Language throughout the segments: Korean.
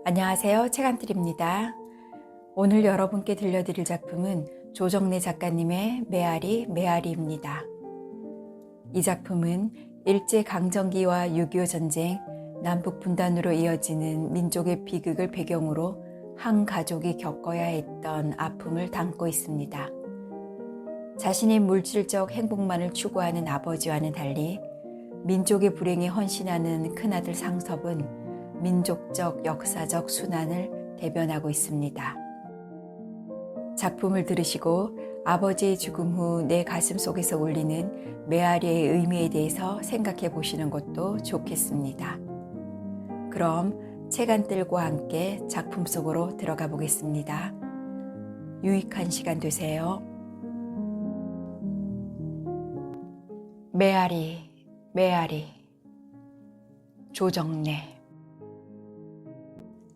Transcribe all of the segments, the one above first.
안녕하세요. 책안틀입니다. 오늘 여러분께 들려드릴 작품은 조정래 작가님의 메아리 메아리입니다. 이 작품은 일제강점기와 6.25 전쟁, 남북 분단으로 이어지는 민족의 비극을 배경으로 한 가족이 겪어야 했던 아픔을 담고 있습니다. 자신의 물질적 행복만을 추구하는 아버지와는 달리 민족의 불행에 헌신하는 큰아들 상섭은 민족적 역사적 순환을 대변하고 있습니다. 작품을 들으시고 아버지의 죽음 후 내 가슴 속에서 울리는 메아리의 의미에 대해서 생각해 보시는 것도 좋겠습니다. 그럼 책안뜰과 함께 작품 속으로 들어가 보겠습니다. 유익한 시간 되세요. 메아리, 메아리, 조정래.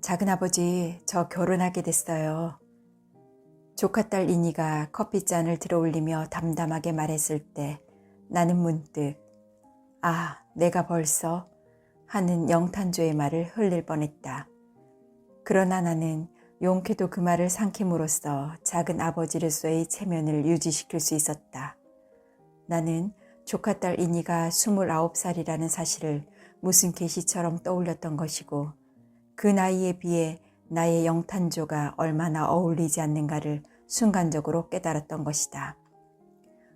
작은아버지, 저 결혼하게 됐어요. 조카딸 이니가 커피잔을 들어올리며 담담하게 말했을 때 나는 문득 내가 벌써 하는 영탄조의 말을 흘릴 뻔했다. 그러나 나는 용케도 그 말을 삼킴으로써 작은 아버지로서의 체면을 유지시킬 수 있었다. 나는 조카딸 이니가 29살이라는 사실을 무슨 계시처럼 떠올렸던 것이고 그 나이에 비해 나의 영탄조가 얼마나 어울리지 않는가를 순간적으로 깨달았던 것이다.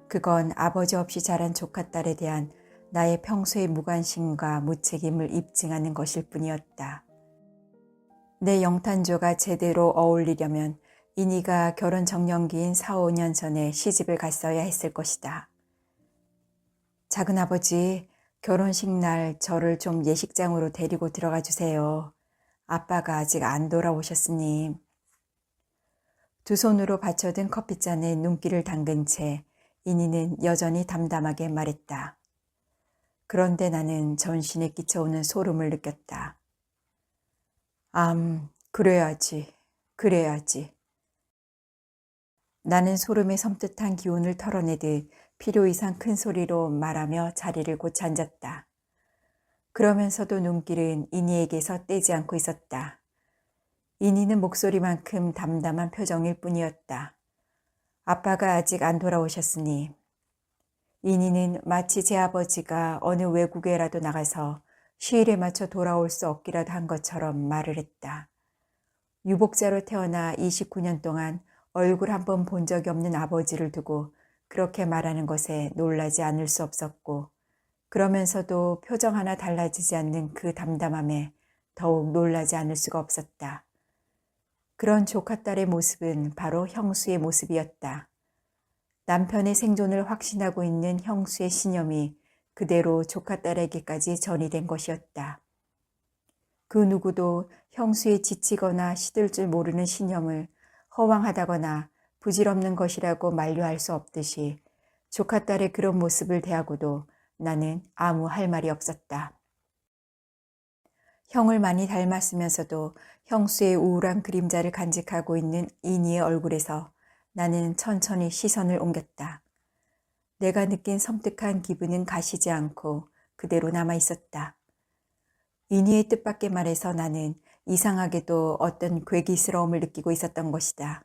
그건 아버지 없이 자란 조카딸에 대한 나의 평소의 무관심과 무책임을 입증하는 것일 뿐이었다. 내 영탄조가 제대로 어울리려면 이니가 결혼 정년기인 4, 5년 전에 시집을 갔어야 했을 것이다. 작은아버지, 결혼식 날 저를 좀 예식장으로 데리고 들어가 주세요. 아빠가 아직 안 돌아오셨으니. 두 손으로 받쳐든 커피잔에 눈길을 담근 채 이니는 여전히 담담하게 말했다. 그런데 나는 전신에 끼쳐오는 소름을 느꼈다. 그래야지. 나는 소름의 섬뜩한 기운을 털어내듯 필요 이상 큰 소리로 말하며 자리를 고쳐 앉았다. 그러면서도 눈길은 이니에게서 떼지 않고 있었다. 이니는 목소리만큼 담담한 표정일 뿐이었다. 아빠가 아직 안 돌아오셨으니. 이니는 마치 제 아버지가 어느 외국에라도 나가서 휴일에 맞춰 돌아올 수 없기라도 한 것처럼 말을 했다. 유복자로 태어나 29년 동안 얼굴 한 번 본 적이 없는 아버지를 두고 그렇게 말하는 것에 놀라지 않을 수 없었고 그러면서도 표정 하나 달라지지 않는 그 담담함에 더욱 놀라지 않을 수가 없었다. 그런 조카딸의 모습은 바로 형수의 모습이었다. 남편의 생존을 확신하고 있는 형수의 신념이 그대로 조카딸에게까지 전이된 것이었다. 그 누구도 형수의 지치거나 시들 줄 모르는 신념을 허황하다거나 부질없는 것이라고 만류할 수 없듯이 조카딸의 그런 모습을 대하고도 나는 아무 할 말이 없었다. 형을 많이 닮았으면서도 형수의 우울한 그림자를 간직하고 있는 이니의 얼굴에서 나는 천천히 시선을 옮겼다. 내가 느낀 섬뜩한 기분은 가시지 않고 그대로 남아 있었다. 이니의 뜻밖의 말에서 나는 이상하게도 어떤 괴기스러움을 느끼고 있었던 것이다.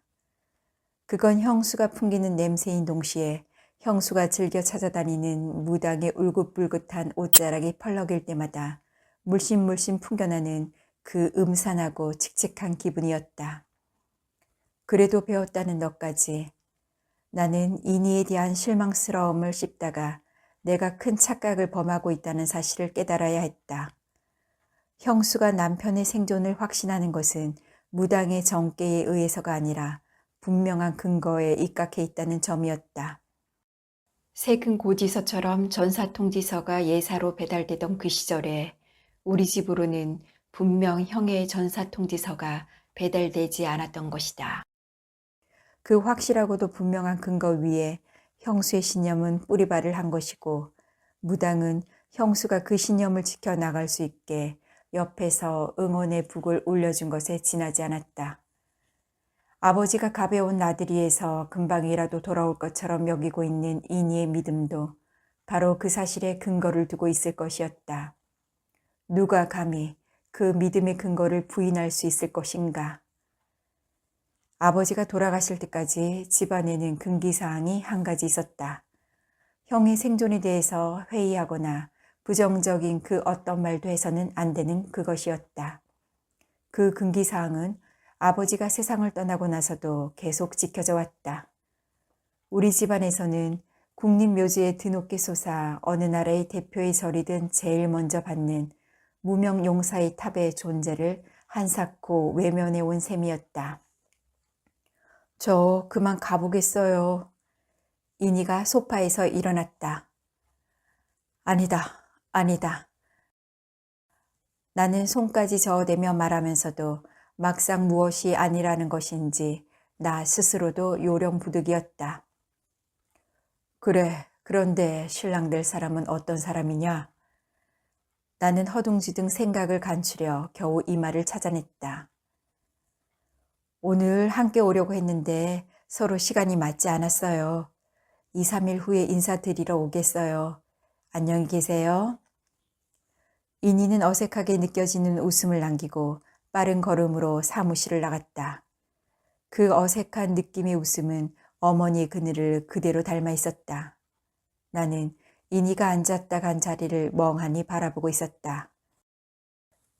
그건 형수가 풍기는 냄새인 동시에 형수가 즐겨 찾아다니는 무당의 울긋불긋한 옷자락이 펄럭일 때마다 물씬물씬 풍겨나는 그 음산하고 칙칙한 기분이었다. 그래도 배웠다는 너까지. 나는 이니에 대한 실망스러움을 씹다가 내가 큰 착각을 범하고 있다는 사실을 깨달아야 했다. 형수가 남편의 생존을 확신하는 것은 무당의 정계에 의해서가 아니라 분명한 근거에 입각해 있다는 점이었다. 세금 고지서처럼 전사통지서가 예사로 배달되던 그 시절에 우리 집으로는 분명 형의 전사통지서가 배달되지 않았던 것이다. 그 확실하고도 분명한 근거 위에 형수의 신념은 뿌리발을 한 것이고 무당은 형수가 그 신념을 지켜나갈 수 있게 옆에서 응원의 북을 올려준 것에 지나지 않았다. 아버지가 가벼운 나들이에서 금방이라도 돌아올 것처럼 여기고 있는 이니의 믿음도 바로 그 사실에 근거를 두고 있을 것이었다. 누가 감히 그 믿음의 근거를 부인할 수 있을 것인가? 아버지가 돌아가실 때까지 집안에는 금기사항이 한 가지 있었다. 형의 생존에 대해서 회의하거나 부정적인 그 어떤 말도 해서는 안 되는 그것이었다. 그 금기사항은 아버지가 세상을 떠나고 나서도 계속 지켜져 왔다. 우리 집안에서는 국립묘지에 드높게 솟아 어느 나라의 대표의 절이든 제일 먼저 받는 무명용사의 탑의 존재를 한사코 외면해 온 셈이었다. 저 그만 가보겠어요. 이니가 소파에서 일어났다. 아니다, 아니다. 나는 손까지 저어대며 말하면서도 막상 무엇이 아니라는 것인지 나 스스로도 요령부득이었다. 그래, 그런데 신랑 될 사람은 어떤 사람이냐? 나는 허둥지둥 생각을 감추려 겨우 이 말을 찾아냈다. 오늘 함께 오려고 했는데 서로 시간이 맞지 않았어요. 2, 3일 후에 인사드리러 오겠어요. 안녕히 계세요. 이니는 어색하게 느껴지는 웃음을 남기고 빠른 걸음으로 사무실을 나갔다. 그 어색한 느낌의 웃음은 어머니의 그늘을 그대로 닮아 있었다. 나는 이니가 앉았다 간 자리를 멍하니 바라보고 있었다.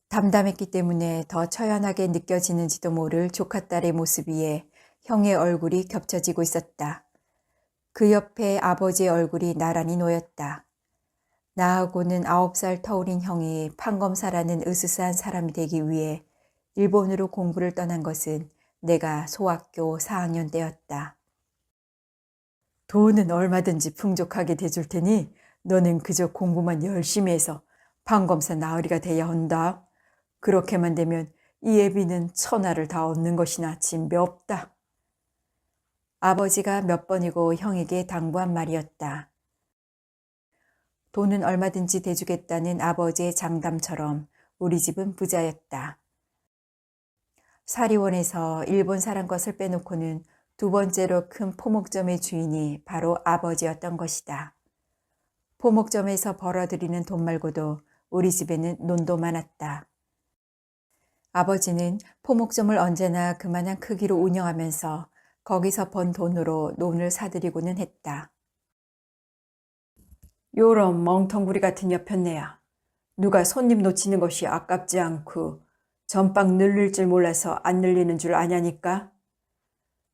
담담했기 때문에 더 처연하게 느껴지는지도 모를 조카딸의 모습 위에 형의 얼굴이 겹쳐지고 있었다. 그 옆에 아버지의 얼굴이 나란히 놓였다. 나하고는 9살 터울인 형이 판검사라는 으스스한 사람이 되기 위해 일본으로 공부를 떠난 것은 내가 소학교 4학년 때였다. 돈은 얼마든지 풍족하게 대줄 테니 너는 그저 공부만 열심히 해서 판검사 나으리가 돼야 한다. 그렇게만 되면 이 애비는 천하를 다 얻는 것이나 진배 없다. 아버지가 몇 번이고 형에게 당부한 말이었다. 돈은 얼마든지 대주겠다는 아버지의 장담처럼 우리 집은 부자였다. 사리원에서 일본 사람 것을 빼놓고는 두 번째로 큰 포목점의 주인이 바로 아버지였던 것이다. 포목점에서 벌어들이는 돈 말고도 우리 집에는 논도 많았다. 아버지는 포목점을 언제나 그만한 크기로 운영하면서 거기서 번 돈으로 논을 사들이고는 했다. 요런 멍텅구리 같은 여편네야. 누가 손님 놓치는 것이 아깝지 않고 전빵 늘릴 줄 몰라서 안 늘리는 줄 아냐니까?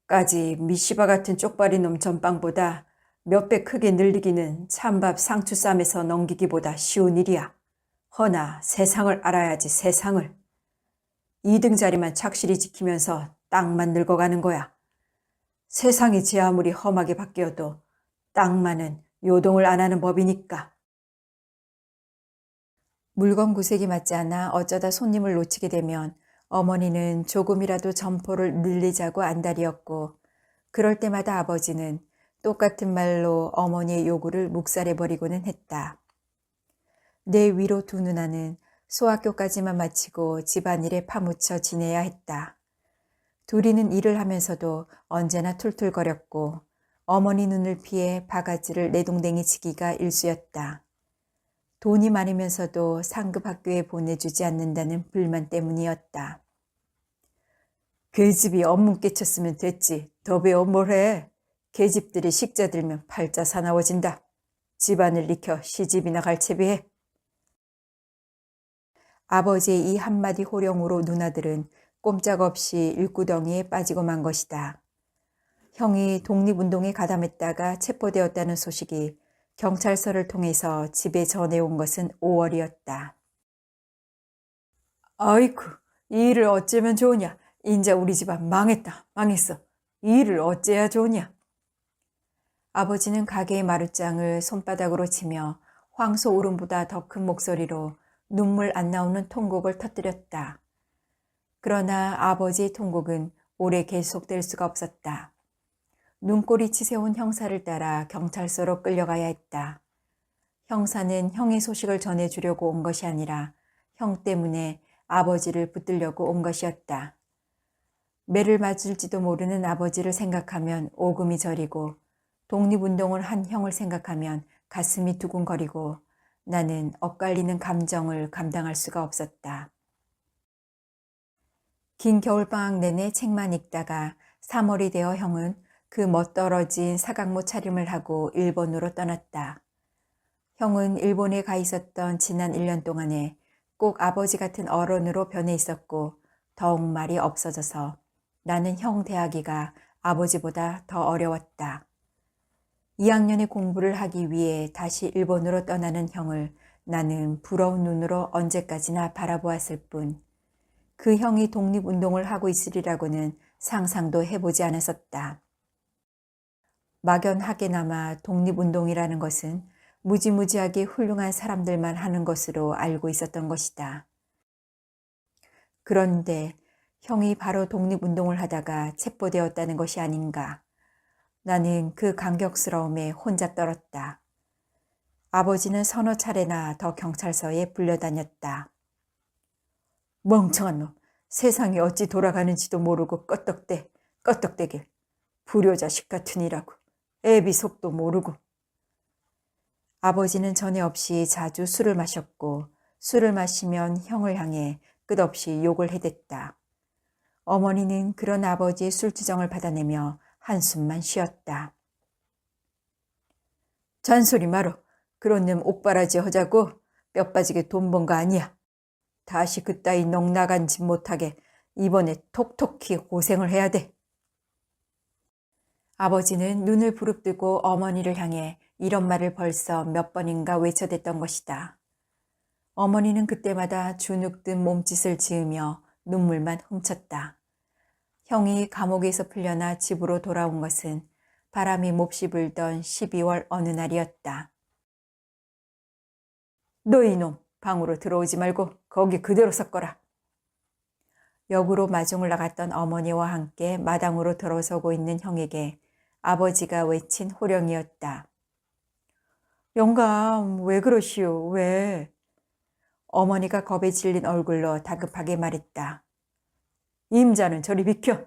까지 미시바 같은 쪽발이 놈 전빵보다 몇 배 크게 늘리기는 찬밥 상추 쌈에서 넘기기보다 쉬운 일이야. 허나 세상을 알아야지 세상을. 2등 자리만 착실히 지키면서 땅만 늙어가는 거야. 세상이 제 아무리 험하게 바뀌어도 땅만은 요동을 안 하는 법이니까. 물건 구색이 맞지 않아 어쩌다 손님을 놓치게 되면 어머니는 조금이라도 점포를 늘리자고 안달이었고 그럴 때마다 아버지는 똑같은 말로 어머니의 요구를 묵살해버리고는 했다. 내 위로 두 누나는 소학교까지만 마치고 집안일에 파묻혀 지내야 했다. 둘이는 일을 하면서도 언제나 툴툴거렸고 어머니 눈을 피해 바가지를 내동댕이 치기가 일쑤였다. 돈이 많으면서도 상급 학교에 보내주지 않는다는 불만 때문이었다. 계집이 업문 깨쳤으면 됐지. 더 배워 뭘 해. 계집들이 식자 들면 팔자 사나워진다. 집안을 익혀 시집이나 갈 채비해. 아버지의 이 한마디 호령으로 누나들은 꼼짝없이 일구덩이에 빠지고 만 것이다. 형이 독립운동에 가담했다가 체포되었다는 소식이 경찰서를 통해서 집에 전해온 것은 5월이었다. 아이쿠, 이 일을 어쩌면 좋으냐. 인자 우리 집안 망했다. 망했어. 이 일을 어째야 좋으냐. 아버지는 가게의 마룻장을 손바닥으로 치며 황소 울음보다 더 큰 목소리로 눈물 안 나오는 통곡을 터뜨렸다. 그러나 아버지의 통곡은 오래 계속될 수가 없었다. 눈꼬리 치세운 형사를 따라 경찰서로 끌려가야 했다. 형사는 형의 소식을 전해주려고 온 것이 아니라 형 때문에 아버지를 붙들려고 온 것이었다. 매를 맞을지도 모르는 아버지를 생각하면 오금이 저리고 독립운동을 한 형을 생각하면 가슴이 두근거리고 나는 엇갈리는 감정을 감당할 수가 없었다. 긴 겨울방학 내내 책만 읽다가 3월이 되어 형은 그 멋떨어진 사각모 차림을 하고 일본으로 떠났다. 형은 일본에 가 있었던 지난 1년 동안에 꼭 아버지 같은 어른으로 변해 있었고 더욱 말이 없어져서 나는 형 대하기가 아버지보다 더 어려웠다. 2학년의 공부를 하기 위해 다시 일본으로 떠나는 형을 나는 부러운 눈으로 언제까지나 바라보았을 뿐 그 형이 독립운동을 하고 있으리라고는 상상도 해보지 않았었다. 막연하게나마 독립운동이라는 것은 무지무지하게 훌륭한 사람들만 하는 것으로 알고 있었던 것이다. 그런데 형이 바로 독립운동을 하다가 체포되었다는 것이 아닌가. 나는 그 감격스러움에 혼자 떨었다. 아버지는 서너 차례나 더 경찰서에 불려다녔다. 멍청한 놈, 세상이 어찌 돌아가는지도 모르고 껐떡대길. 불효자식 같으니라고. 애비 속도 모르고. 아버지는 전에 없이 자주 술을 마셨고 술을 마시면 형을 향해 끝없이 욕을 해댔다. 어머니는 그런 아버지의 술주정을 받아내며 한숨만 쉬었다. 잔소리 마로. 그런 놈 옥바라지 하자고 뼈 빠지게 돈 번 거 아니야. 다시 그따위 넉나간 짓 못하게 이번에 톡톡히 고생을 해야 돼. 아버지는 눈을 부릅뜨고 어머니를 향해 이런 말을 벌써 몇 번인가 외쳐댔던 것이다. 어머니는 그때마다 주눅든 몸짓을 지으며 눈물만 훔쳤다. 형이 감옥에서 풀려나 집으로 돌아온 것은 바람이 몹시 불던 12월 어느 날이었다. 너 이놈, 방으로 들어오지 말고 거기 그대로 섞어라. 역으로 마중을 나갔던 어머니와 함께 마당으로 들어서고 있는 형에게 아버지가 외친 호령이었다. 영감, 왜 그러시오, 왜? 어머니가 겁에 질린 얼굴로 다급하게 말했다. 임자는 저리 비켜.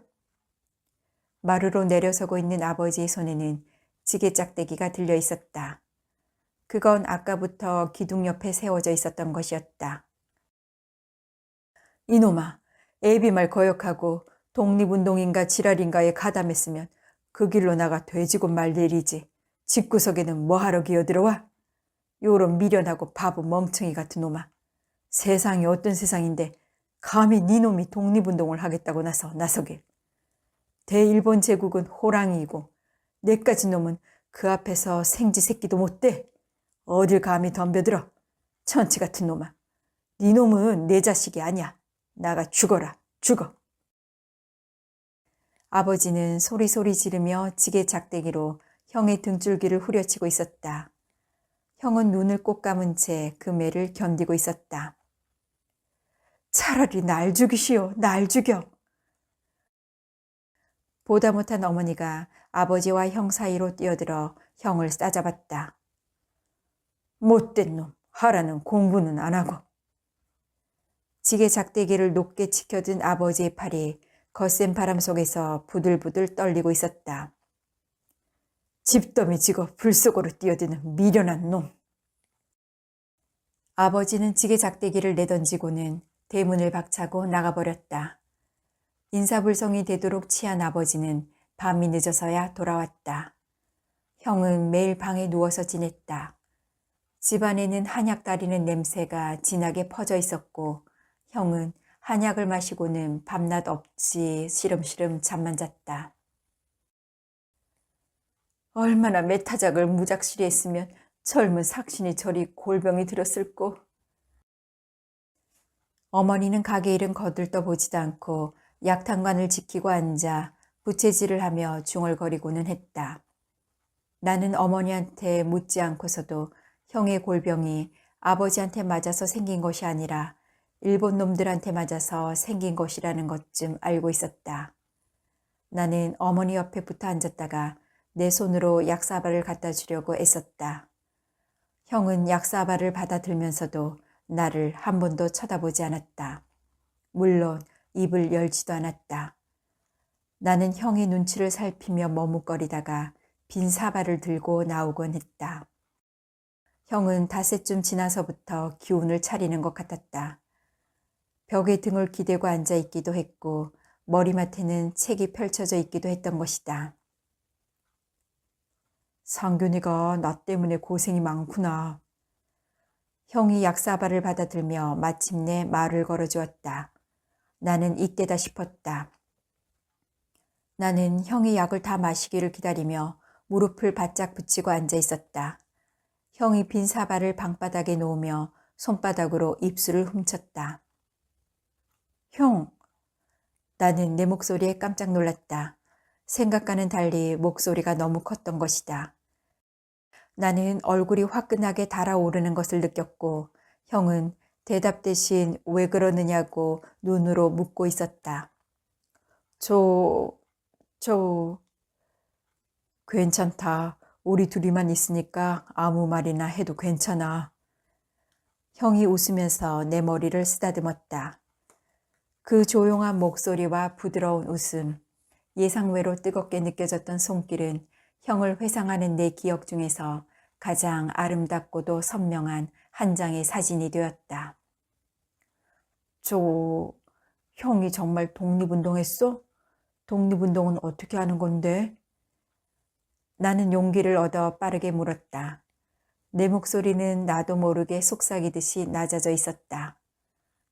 마루로 내려서고 있는 아버지의 손에는 지게짝대기가 들려 있었다. 그건 아까부터 기둥 옆에 세워져 있었던 것이었다. 이놈아, 애비 말 거역하고 독립운동인가 지랄인가에 가담했으면 그 길로 나가 돼지고 말내리지. 집구석에는 뭐하러 기어들어와? 요런 미련하고 바보 멍청이 같은 놈아. 세상이 어떤 세상인데 감히 니놈이 독립운동을 하겠다고 나서길. 대일본 제국은 호랑이이고 내까지 놈은 그 앞에서 생지 새끼도 못 돼. 어딜 감히 덤벼들어. 천치 같은 놈아. 네 놈은 내 자식이 아니야. 나가 죽어라. 죽어. 아버지는 소리소리 지르며 지게 작대기로 형의 등줄기를 후려치고 있었다. 형은 눈을 꼭 감은 채 그 매를 견디고 있었다. 차라리 날 죽이시오. 날 죽여. 보다 못한 어머니가 아버지와 형 사이로 뛰어들어 형을 싸잡았다. 못된 놈, 하라는 공부는 안 하고. 지게 작대기를 높게 지켜든 아버지의 팔이 거센 바람 속에서 부들부들 떨리고 있었다. 집더미 지고 불 속으로 뛰어드는 미련한 놈. 아버지는 지게 작대기를 내던지고는 대문을 박차고 나가버렸다. 인사불성이 되도록 취한 아버지는 밤이 늦어서야 돌아왔다. 형은 매일 방에 누워서 지냈다. 집안에는 한약 따리는 냄새가 진하게 퍼져 있었고 형은 한약을 마시고는 밤낮 없이 시름시름 잠만 잤다. 얼마나 메타작을 무작실히 했으면 젊은 삭신이 저리 골병이 들었을꼬. 어머니는 가게 일은 거들떠보지도 않고 약탕관을 지키고 앉아 부채질을 하며 중얼거리고는 했다. 나는 어머니한테 묻지 않고서도 형의 골병이 아버지한테 맞아서 생긴 것이 아니라 일본 놈들한테 맞아서 생긴 것이라는 것쯤 알고 있었다. 나는 어머니 옆에 붙어 앉았다가 내 손으로 약사발을 갖다 주려고 애썼다. 형은 약사발을 받아들면서도 나를 한 번도 쳐다보지 않았다. 물론 입을 열지도 않았다. 나는 형의 눈치를 살피며 머뭇거리다가 빈 사발을 들고 나오곤 했다. 형은 닷새쯤 지나서부터 기운을 차리는 것 같았다. 벽에 등을 기대고 앉아 있기도 했고 머리맡에는 책이 펼쳐져 있기도 했던 것이다. 상균이가 나 때문에 고생이 많구나. 형이 약사발을 받아들며 마침내 말을 걸어주었다. 나는 이때다 싶었다. 나는 형이 약을 다 마시기를 기다리며 무릎을 바짝 붙이고 앉아 있었다. 형이 빈 사발을 방바닥에 놓으며 손바닥으로 입술을 훔쳤다. 형! 나는 내 목소리에 깜짝 놀랐다. 생각과는 달리 목소리가 너무 컸던 것이다. 나는 얼굴이 화끈하게 달아오르는 것을 느꼈고 형은 대답 대신 왜 그러느냐고 눈으로 묻고 있었다. 저... 괜찮다. 우리 둘이만 있으니까 아무 말이나 해도 괜찮아. 형이 웃으면서 내 머리를 쓰다듬었다. 그 조용한 목소리와 부드러운 웃음, 예상외로 뜨겁게 느껴졌던 손길은 형을 회상하는 내 기억 중에서 가장 아름답고도 선명한 한 장의 사진이 되었다. 형이 정말 독립운동했어? 독립운동은 어떻게 하는 건데? 나는 용기를 얻어 빠르게 물었다. 내 목소리는 나도 모르게 속삭이듯이 낮아져 있었다.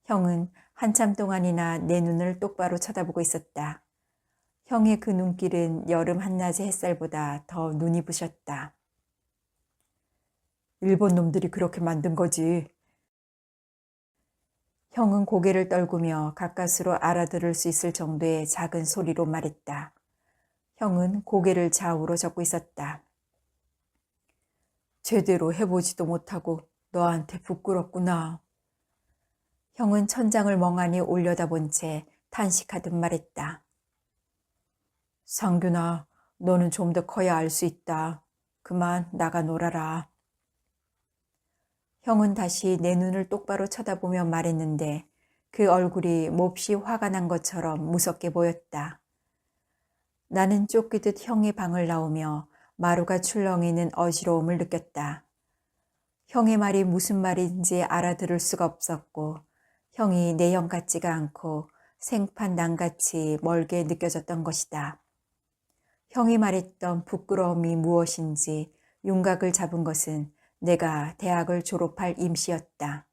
형은 한참 동안이나 내 눈을 똑바로 쳐다보고 있었다. 형의 그 눈길은 여름 한낮의 햇살보다 더 눈이 부셨다. 일본 놈들이 그렇게 만든 거지. 형은 고개를 떨구며 가까스로 알아들을 수 있을 정도의 작은 소리로 말했다. 형은 고개를 좌우로 젓고 있었다. 제대로 해보지도 못하고 너한테 부끄럽구나. 형은 천장을 멍하니 올려다본 채 탄식하듯 말했다. 상균아, 너는 좀 더 커야 알 수 있다. 그만 나가 놀아라. 형은 다시 내 눈을 똑바로 쳐다보며 말했는데 그 얼굴이 몹시 화가 난 것처럼 무섭게 보였다. 나는 쫓기듯 형의 방을 나오며 마루가 출렁이는 어지러움을 느꼈다. 형의 말이 무슨 말인지 알아들을 수가 없었고 형이 내 형 같지가 않고 생판 낭같이 멀게 느껴졌던 것이다. 형이 말했던 부끄러움이 무엇인지 윤곽을 잡은 것은 내가 대학을 졸업할 임시였다.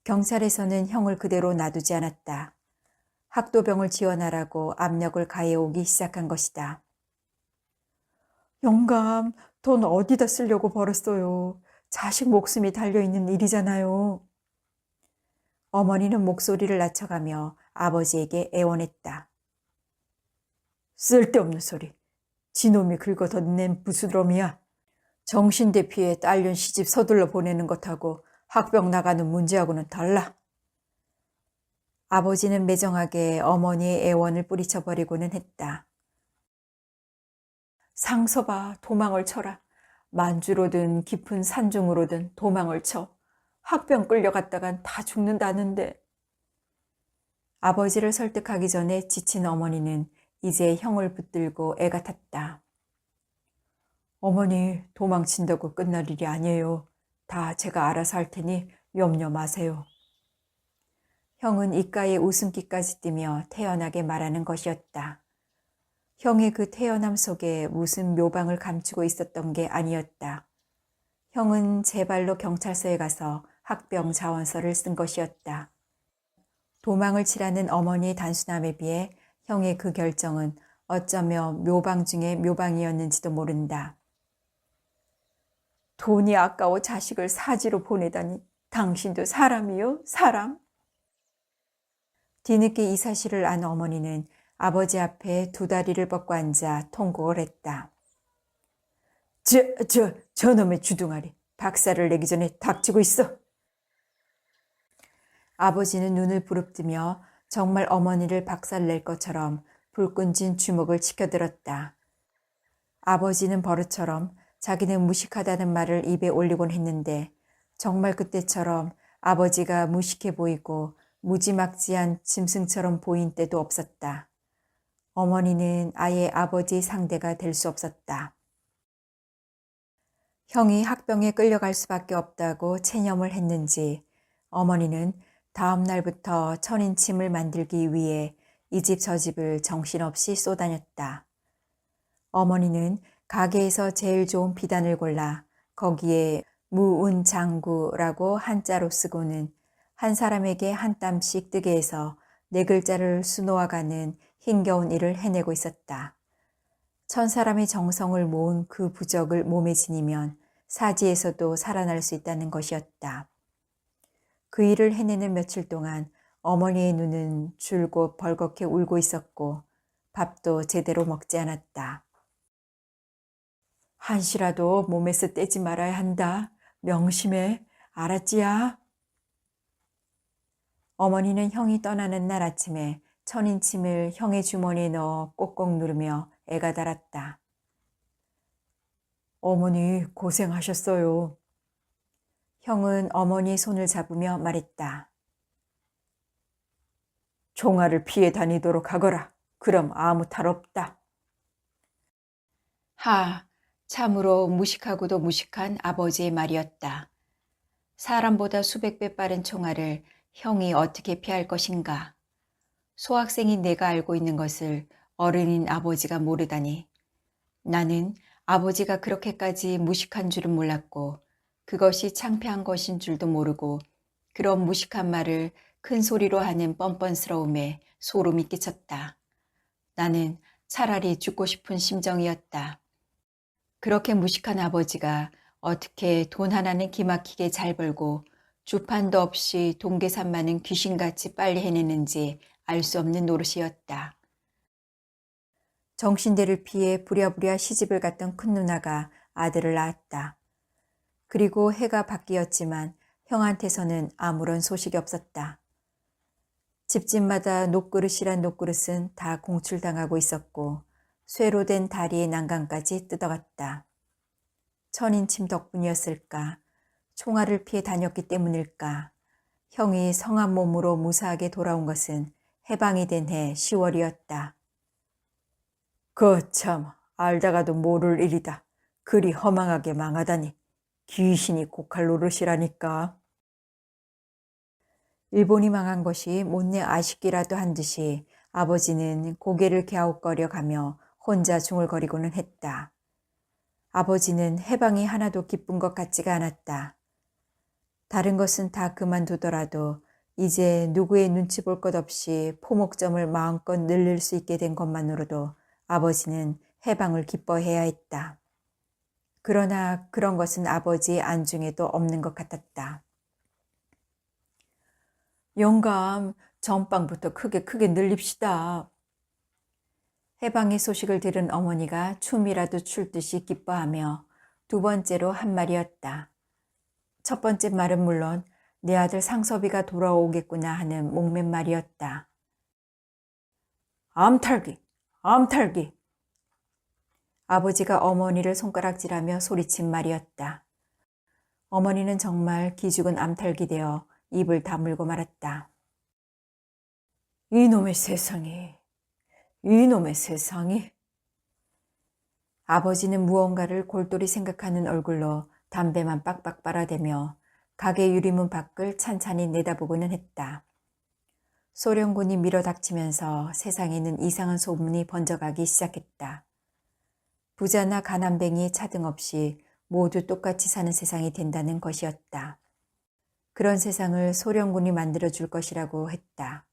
경찰에서는 형을 그대로 놔두지 않았다. 학도병을 지원하라고 압력을 가해오기 시작한 것이다. 영감, 돈 어디다 쓰려고 벌었어요. 자식 목숨이 달려있는 일이잖아요. 어머니는 목소리를 낮춰가며 아버지에게 애원했다. 쓸데없는 소리. 지놈이 긁어서 낸 부스러미야. 정신대피에 딸년 시집 서둘러 보내는 것하고 학병 나가는 문제하고는 달라. 아버지는 매정하게 어머니의 애원을 뿌리쳐버리고는 했다. 상서봐, 도망을 쳐라. 만주로든 깊은 산중으로든 도망을 쳐. 학병 끌려갔다간 다 죽는다는데. 아버지를 설득하기 전에 지친 어머니는 이제 형을 붙들고 애가 탔다. 어머니, 도망친다고 끝날 일이 아니에요. 다 제가 알아서 할 테니 염려 마세요. 형은 입가에 웃음기까지 띠며 태연하게 말하는 것이었다. 형의 그 태연함 속에 무슨 묘방을 감추고 있었던 게 아니었다. 형은 제 발로 경찰서에 가서 학병 자원서를 쓴 것이었다. 도망을 치라는 어머니의 단순함에 비해 형의 그 결정은 어쩌면 묘방 중에 묘방이었는지도 모른다. 돈이 아까워 자식을 사지로 보내다니 당신도 사람이요? 사람? 뒤늦게 이 사실을 안 어머니는 아버지 앞에 두 다리를 뻗고 앉아 통곡을 했다. 저놈의 주둥아리. 박살을 내기 전에 닥치고 있어. 아버지는 눈을 부릅뜨며 정말 어머니를 박살낼 것처럼 불끈진 주먹을 치켜들었다. 아버지는 버릇처럼 자기는 무식하다는 말을 입에 올리곤 했는데 정말 그때처럼 아버지가 무식해 보이고 무지막지한 짐승처럼 보인 때도 없었다. 어머니는 아예 아버지의 상대가 될 수 없었다. 형이 학병에 끌려갈 수밖에 없다고 체념을 했는지 어머니는 다음 날부터 천인침을 만들기 위해 이 집 저 집을 정신없이 쏘다녔다. 어머니는 가게에서 제일 좋은 비단을 골라 거기에 무운장구라고 한자로 쓰고는 한 사람에게 한 땀씩 뜨게 해서 네 글자를 수놓아가는 힘겨운 일을 해내고 있었다. 1000사람의 정성을 모은 그 부적을 몸에 지니면 사지에서도 살아날 수 있다는 것이었다. 그 일을 해내는 며칠 동안 어머니의 눈은 줄곧 벌겋게 울고 있었고 밥도 제대로 먹지 않았다. 한시라도 몸에서 떼지 말아야 한다. 명심해. 알았지야? 어머니는 형이 떠나는 날 아침에 천인침을 형의 주머니에 넣어 꼭꼭 누르며 애가 달았다. 어머니 고생하셨어요. 형은 어머니의 손을 잡으며 말했다. 종아를 피해 다니도록 하거라. 그럼 아무 탈 없다. 참으로 무식하고도 무식한 아버지의 말이었다. 사람보다 수백 배 빠른 총알을 형이 어떻게 피할 것인가. 소학생인 내가 알고 있는 것을 어른인 아버지가 모르다니. 나는 아버지가 그렇게까지 무식한 줄은 몰랐고 그것이 창피한 것인 줄도 모르고 그런 무식한 말을 큰 소리로 하는 뻔뻔스러움에 소름이 끼쳤다. 나는 차라리 죽고 싶은 심정이었다. 그렇게 무식한 아버지가 어떻게 돈 하나는 기막히게 잘 벌고 주판도 없이 동계산 많은 귀신같이 빨리 해내는지 알 수 없는 노릇이었다. 정신대를 피해 부랴부랴 시집을 갔던 큰 누나가 아들을 낳았다. 그리고 해가 바뀌었지만 형한테서는 아무런 소식이 없었다. 집집마다 녹그릇이란 녹그릇은 다 공출당하고 있었고 쇠로 된 다리의 난간까지 뜯어갔다. 천인침 덕분이었을까? 총알을 피해 다녔기 때문일까? 형이 성한 몸으로 무사하게 돌아온 것은 해방이 된 해 10월이었다. 거참 알다가도 모를 일이다. 그리 허망하게 망하다니. 귀신이 고칼 노릇이라니까. 일본이 망한 것이 못내 아쉽기라도 한 듯이 아버지는 고개를 갸웃거려 가며 혼자 중얼거리고는 했다. 아버지는 해방이 하나도 기쁜 것 같지가 않았다. 다른 것은 다 그만두더라도 이제 누구의 눈치 볼 것 없이 포목점을 마음껏 늘릴 수 있게 된 것만으로도 아버지는 해방을 기뻐해야 했다. 그러나 그런 것은 아버지의 안중에도 없는 것 같았다. 영감, 전빵부터 크게 늘립시다. 해방의 소식을 들은 어머니가 춤이라도 출 듯이 기뻐하며 두 번째로 한 말이었다. 첫 번째 말은 물론 내 아들 상섭이가 돌아오겠구나 하는 목맨 말이었다. 암탈기! 아버지가 어머니를 손가락질하며 소리친 말이었다. 어머니는 정말 기죽은 암탈기 되어 입을 다물고 말았다. 이놈의 세상이. 아버지는 무언가를 골똘히 생각하는 얼굴로 담배만 빡빡 빨아대며 가게 유리문 밖을 찬찬히 내다보고는 했다. 소련군이 밀어닥치면서 세상에는 이상한 소문이 번져가기 시작했다. 부자나 가난뱅이 차등 없이 모두 똑같이 사는 세상이 된다는 것이었다. 그런 세상을 소련군이 만들어줄 것이라고 했다.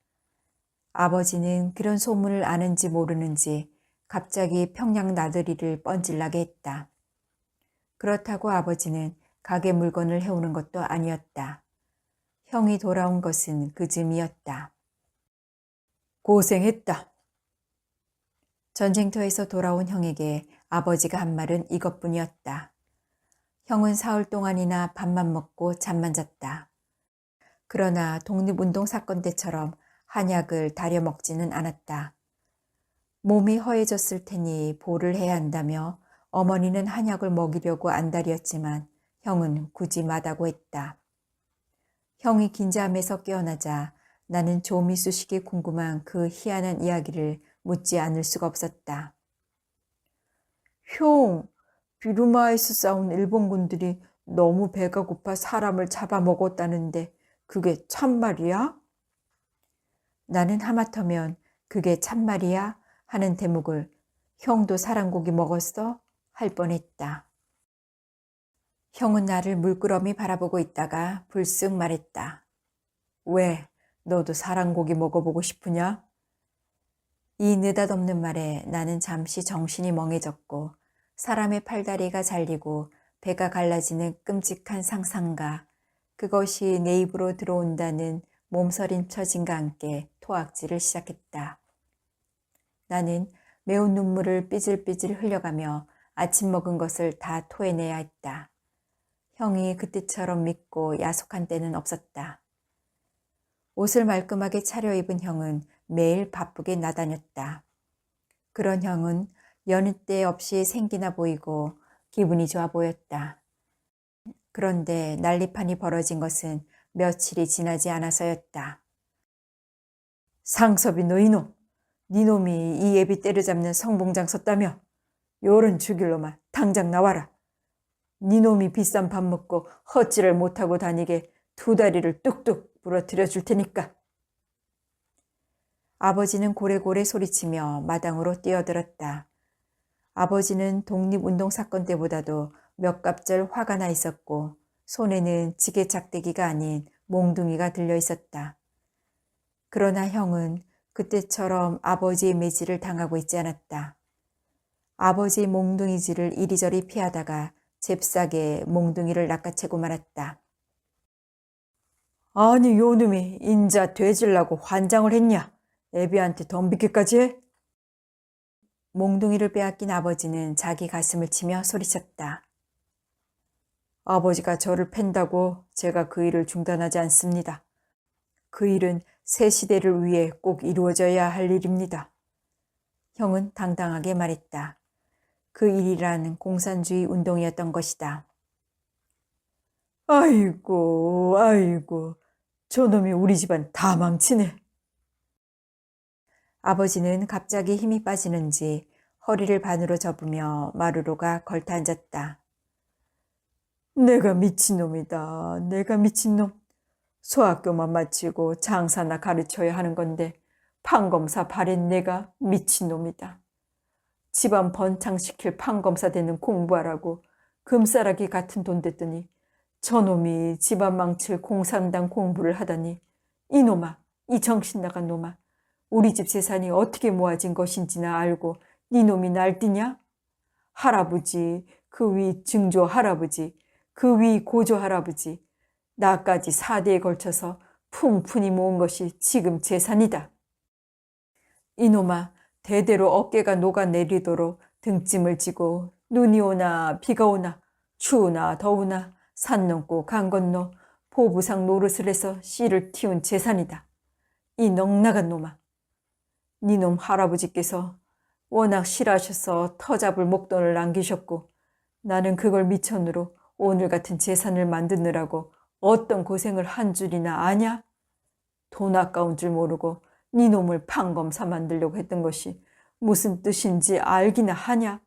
아버지는 그런 소문을 아는지 모르는지 갑자기 평양 나들이를 뻔질나게 했다. 그렇다고 아버지는 가게 물건을 해오는 것도 아니었다. 형이 돌아온 것은 그 즈음이었다. 고생했다. 전쟁터에서 돌아온 형에게 아버지가 한 말은 이것뿐이었다. 형은 사흘 동안이나 밥만 먹고 잠만 잤다. 그러나 독립운동 사건 때처럼 한약을 다려 먹지는 않았다. 몸이 허해졌을 테니 보를 해야 한다며 어머니는 한약을 먹이려고 안달이었지만 형은 굳이 마다고 했다. 형이 긴장함에서 깨어나자 나는 조미수식이 궁금한 그 희한한 이야기를 묻지 않을 수가 없었다. 형, 비루마에서 싸운 일본군들이 너무 배가 고파 사람을 잡아먹었다는데 그게 참말이야? 나는 하마터면 그게 참말이야? 하는 대목을 형도 사랑고기 먹었어? 할 뻔했다. 형은 나를 물끄러미 바라보고 있다가 불쑥 말했다. 왜? 너도 사랑고기 먹어보고 싶으냐? 이 느닷없는 말에 나는 잠시 정신이 멍해졌고 사람의 팔다리가 잘리고 배가 갈라지는 끔찍한 상상과 그것이 내 입으로 들어온다는 몸서림쳐짐과 함께 토악질을 시작했다. 나는 매운 눈물을 삐질삐질 흘려가며 아침 먹은 것을 다 토해내야 했다. 형이 그때처럼 믿고 야속한 때는 없었다. 옷을 말끔하게 차려입은 형은 매일 바쁘게 나다녔다. 그런 형은 여느 때 없이 생기나 보이고 기분이 좋아 보였다. 그런데 난리판이 벌어진 것은 며칠이 지나지 않아서였다. 상섭이 너 이놈! 네 놈이 이 애비 때려잡는 성봉장 섰다며? 요런 죽일 놈아 당장 나와라. 네 놈이 비싼 밥 먹고 헛질을 못하고 다니게 두 다리를 뚝뚝 부러뜨려 줄 테니까. 아버지는 고래고래 소리치며 마당으로 뛰어들었다. 아버지는 독립운동 사건 때보다도 몇 갑절 화가 나 있었고 손에는 지게작대기가 아닌 몽둥이가 들려 있었다. 그러나 형은 그때처럼 아버지의 매질을 당하고 있지 않았다. 아버지의 몽둥이질을 이리저리 피하다가 잽싸게 몽둥이를 낚아채고 말았다. 아니 요놈이 인자 되질라고 환장을 했냐? 애비한테 덤비기까지 해? 몽둥이를 빼앗긴 아버지는 자기 가슴을 치며 소리쳤다. 아버지가 저를 팬다고 제가 그 일을 중단하지 않습니다. 그 일은 새 시대를 위해 꼭 이루어져야 할 일입니다. 형은 당당하게 말했다. 그 일이란 공산주의 운동이었던 것이다. 아이고, 아이고, 저놈이 우리 집안 다 망치네. 아버지는 갑자기 힘이 빠지는지 허리를 반으로 접으며 마루로가 걸터앉았다. 내가 미친놈이다. 내가 미친놈. 소학교만 마치고 장사나 가르쳐야 하는 건데 판검사 바랜 내가 미친놈이다. 집안 번창시킬 판검사 되는 공부하라고 금싸라기 같은 돈 댔더니 저놈이 집안 망칠 공산당 공부를 하다니 이놈아, 이 정신 나간 놈아. 우리 집 재산이 어떻게 모아진 것인지나 알고 네 놈이 날뛰냐? 할아버지, 그 위 증조 할아버지, 그 위 고조 할아버지, 나까지 4대에 걸쳐서 풍푼이 모은 것이 지금 재산이다. 이놈아, 대대로 어깨가 녹아내리도록 등짐을 지고 눈이 오나 비가 오나 추우나 더우나 산 넘고 강 건너 보부상 노릇을 해서 씨를 틔운 재산이다. 이 넉나간 놈아. 니놈 할아버지께서 워낙 실하셔서 터잡을 목돈을 남기셨고 나는 그걸 미천으로 오늘 같은 재산을 만드느라고 어떤 고생을 한 줄이나 아냐? 돈 아까운 줄 모르고 니놈을 판검사 만들려고 했던 것이 무슨 뜻인지 알기나 하냐?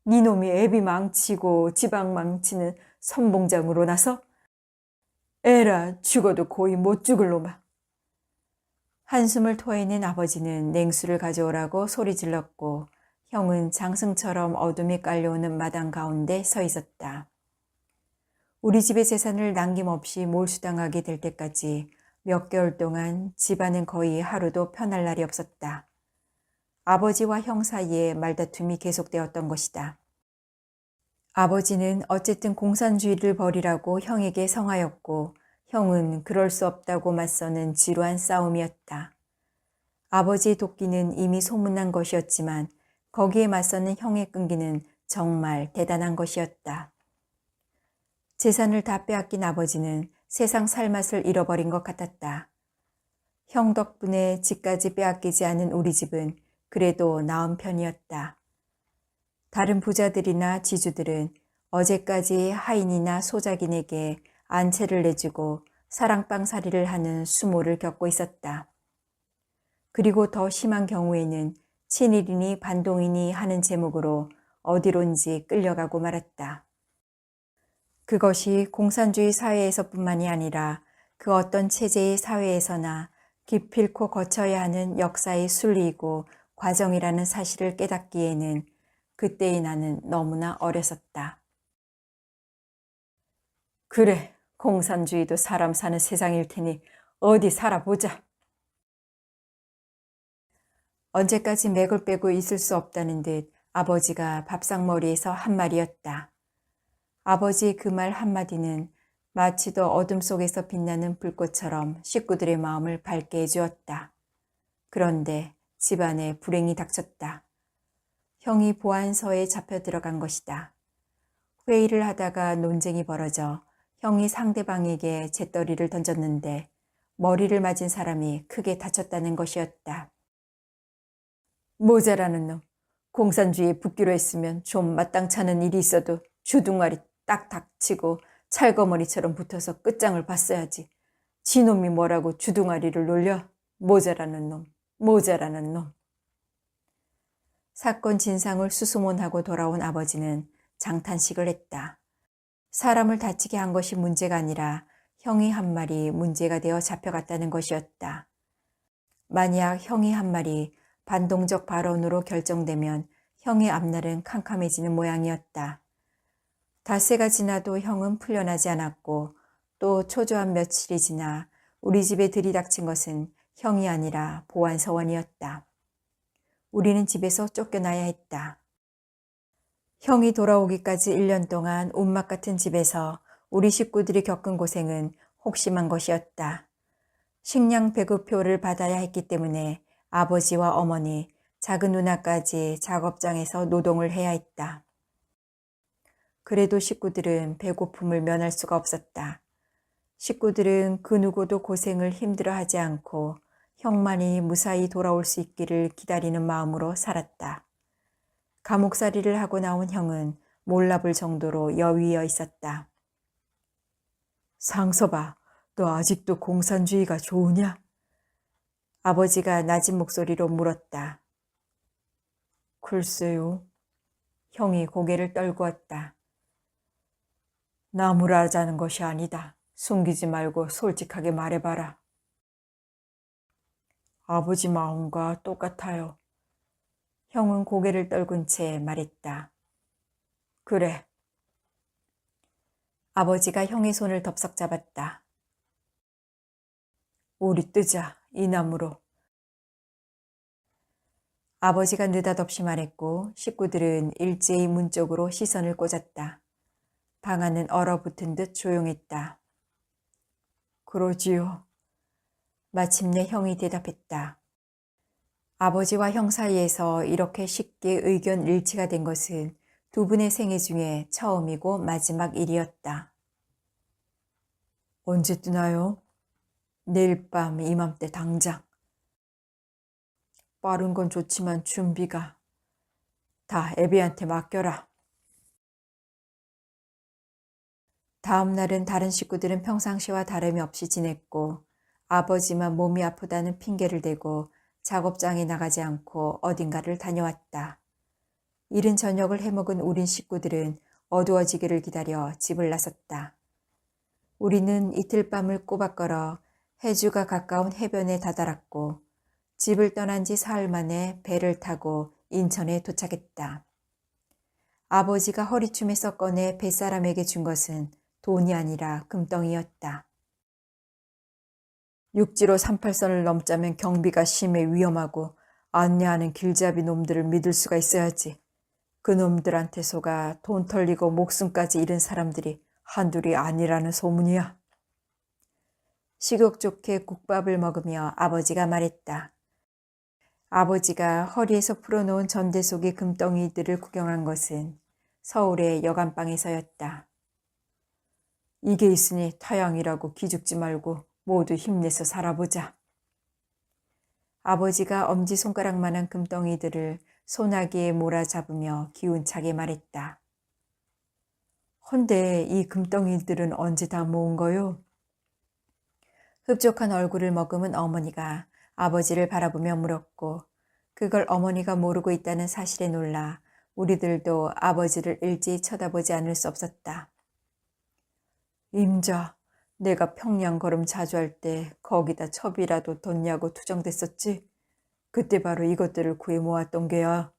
니놈이 애비 망치고 지방 망치는 선봉장으로 나서? 에라 죽어도 고이 못 죽을 놈아. 한숨을 토해낸 아버지는 냉수를 가져오라고 소리 질렀고 형은 장승처럼 어둠이 깔려오는 마당 가운데 서 있었다. 우리 집의 재산을 남김없이 몰수당하게 될 때까지 몇 개월 동안 집안은 거의 하루도 편할 날이 없었다. 아버지와 형 사이에 말다툼이 계속되었던 것이다. 아버지는 어쨌든 공산주의를 버리라고 형에게 성하였고 형은 그럴 수 없다고 맞서는 지루한 싸움이었다. 아버지의 도끼는 이미 소문난 것이었지만 거기에 맞서는 형의 끈기는 정말 대단한 것이었다. 재산을 다 빼앗긴 아버지는 세상 살맛을 잃어버린 것 같았다. 형 덕분에 집까지 빼앗기지 않은 우리 집은 그래도 나은 편이었다. 다른 부자들이나 지주들은 어제까지 하인이나 소작인에게 안채를 내주고 사랑방살이를 하는 수모를 겪고 있었다. 그리고 더 심한 경우에는 친일이니 반동이니 하는 제목으로 어디론지 끌려가고 말았다. 그것이 공산주의 사회에서뿐만이 아니라 그 어떤 체제의 사회에서나 기필코 거쳐야 하는 역사의 순리이고 과정이라는 사실을 깨닫기에는 그때의 나는 너무나 어렸었다. 그래, 공산주의도 사람 사는 세상일 테니 어디 살아보자. 언제까지 맥을 빼고 있을 수 없다는 듯 아버지가 밥상머리에서 한 말이었다. 아버지의 그 말 한마디는 마치도 어둠 속에서 빛나는 불꽃처럼 식구들의 마음을 밝게 해주었다. 그런데 집안에 불행이 닥쳤다. 형이 보안서에 잡혀 들어간 것이다. 회의를 하다가 논쟁이 벌어져 형이 상대방에게 재떨이를 던졌는데 머리를 맞은 사람이 크게 다쳤다는 것이었다. 모자라는 놈, 공산주의에 붙기로 했으면 좀 마땅찮은 일이 있어도 주둥아리 딱 닥치고 찰거머리처럼 붙어서 끝장을 봤어야지. 지놈이 뭐라고 주둥아리를 놀려? 모자라는 놈, 모자라는 놈. 사건 진상을 수소문하고 돌아온 아버지는 장탄식을 했다. 사람을 다치게 한 것이 문제가 아니라 형이 한 말이 문제가 되어 잡혀갔다는 것이었다. 만약 형이 한 말이 반동적 발언으로 결정되면 형의 앞날은 캄캄해지는 모양이었다. 닷새가 지나도 형은 풀려나지 않았고 또 초조한 며칠이 지나 우리 집에 들이닥친 것은 형이 아니라 보안서원이었다. 우리는 집에서 쫓겨나야 했다. 형이 돌아오기까지 1년 동안 운막 같은 집에서 우리 식구들이 겪은 고생은 혹심한 것이었다. 식량 배급표를 받아야 했기 때문에 아버지와 어머니, 작은 누나까지 작업장에서 노동을 해야 했다. 그래도 식구들은 배고픔을 면할 수가 없었다. 식구들은 그 누구도 고생을 힘들어하지 않고 형만이 무사히 돌아올 수 있기를 기다리는 마음으로 살았다. 감옥살이를 하고 나온 형은 몰라볼 정도로 여위어 있었다. 상서봐, 너 아직도 공산주의가 좋으냐? 아버지가 낮은 목소리로 물었다. 글쎄요. 형이 고개를 떨구었다. 나무라자는 것이 아니다. 숨기지 말고 솔직하게 말해봐라. 아버지 마음과 똑같아요. 형은 고개를 떨군 채 말했다. 그래. 아버지가 형의 손을 덥석 잡았다. 우리 뜨자, 이 나무로. 아버지가 느닷없이 말했고 식구들은 일제히 문 쪽으로 시선을 꽂았다. 방 안은 얼어붙은 듯 조용했다. 그러지요. 마침내 형이 대답했다. 아버지와 형 사이에서 이렇게 쉽게 의견 일치가 된 것은 두 분의 생애 중에 처음이고 마지막 일이었다. 언제 뜨나요? 내일 밤 이맘때 당장. 빠른 건 좋지만 준비가. 다 애비한테 맡겨라. 다음 날은 다른 식구들은 평상시와 다름이 없이 지냈고 아버지만 몸이 아프다는 핑계를 대고 작업장에 나가지 않고 어딘가를 다녀왔다. 이른 저녁을 해먹은 우린 식구들은 어두워지기를 기다려 집을 나섰다. 우리는 이틀 밤을 꼬박 걸어 해주가 가까운 해변에 다다랐고 집을 떠난 지 사흘 만에 배를 타고 인천에 도착했다. 아버지가 허리춤에서 꺼내 뱃사람에게 준 것은 돈이 아니라 금덩이였다. 육지로 38선을 넘자면 경비가 심해 위험하고 안내하는 길잡이 놈들을 믿을 수가 있어야지. 그 놈들한테 속아 돈 털리고 목숨까지 잃은 사람들이 한둘이 아니라는 소문이야. 식욕 좋게 국밥을 먹으며 아버지가 말했다. 아버지가 허리에서 풀어놓은 전대 속의 금덩이들을 구경한 것은 서울의 여간방에서였다. 이게 있으니 타양이라고 기죽지 말고 모두 힘내서 살아보자. 아버지가 엄지손가락만한 금덩이들을 소나기에 몰아잡으며 기운차게 말했다. 헌데 이 금덩이들은 언제 다 모은 거요? 흡족한 얼굴을 머금은 어머니가 아버지를 바라보며 물었고 그걸 어머니가 모르고 있다는 사실에 놀라 우리들도 아버지를 일제히 쳐다보지 않을 수 없었다. 임자, 내가 평양 걸음 자주 할 때 거기다 첩이라도 뒀냐고 투정댔었지. 그때 바로 이것들을 구해 모았던 게야.